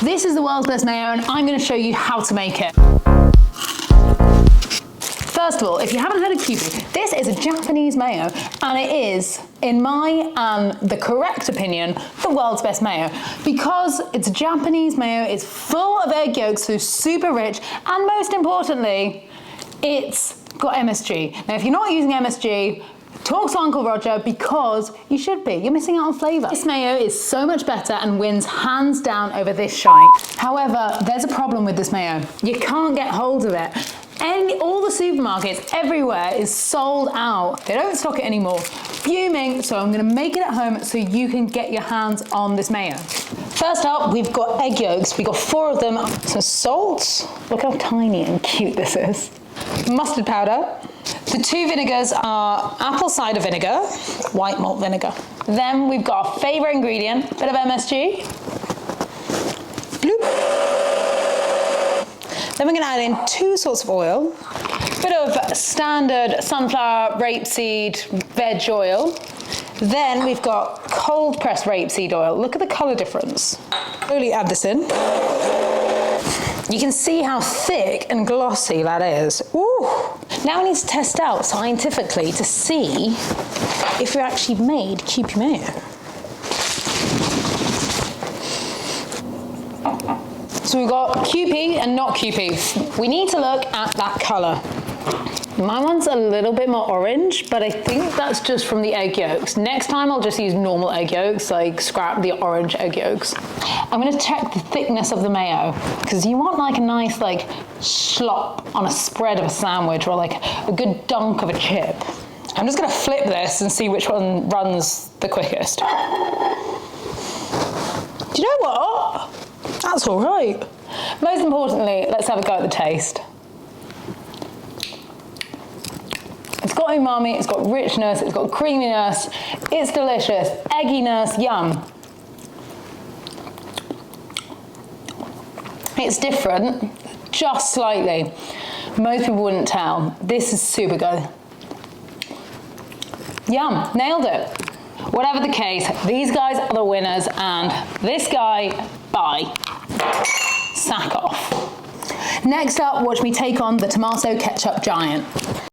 This is the world's best mayo and I'm going to show you how to make it. First of all, if you haven't heard of Kewpie, this is a Japanese mayo and it is, in my the correct opinion, the world's best mayo. Because it's Japanese mayo, it's full of egg yolks, so super rich, and most importantly, it's got MSG. Now if you're not using MSG, talk to Uncle Roger because you should be. You're missing out on flavour. This mayo is so much better and wins hands down over this shite. However, there's a problem with this mayo. You can't get hold of it. All the supermarkets everywhere is sold out. They don't stock it anymore. Fuming, so I'm gonna make it at home so you can get your hands on this mayo. First up, we've got egg yolks. We've got 4 of them. Some salt. Look how tiny and cute this is. Mustard powder. The 2 vinegars are apple cider vinegar, white malt vinegar. Then we've got our favourite ingredient, bit of MSG. Bloop. Then we're going to add in 2 sorts of oil, bit of standard sunflower, rapeseed, veg oil. Then we've got cold pressed rapeseed oil. Look at the colour difference. Slowly add this in. You can see how thick and glossy that is. Ooh. Now we need to test out scientifically to see if we actually made Kewpie Mayo. So we've got Kewpie and not Kewpie. We need to look at that colour. My one's a little bit more orange, but I think that's just from the egg yolks. Next time I'll just use normal egg yolks, like scrap the orange egg yolks. I'm gonna check the thickness of the mayo, because you want like a nice like slop on a spread of a sandwich or like a good dunk of a chip. I'm just gonna flip this and see which one runs the quickest. Do you know what? That's all right. Most importantly, let's have a go at the taste. It's got umami, it's got richness, it's got creaminess, it's delicious, egginess, yum. It's different, just slightly. Most people wouldn't tell. This is super good. Yum, nailed it. Whatever the case, these guys are the winners and this guy, bye. Sack off. Next up, watch me take on the tomato ketchup giant.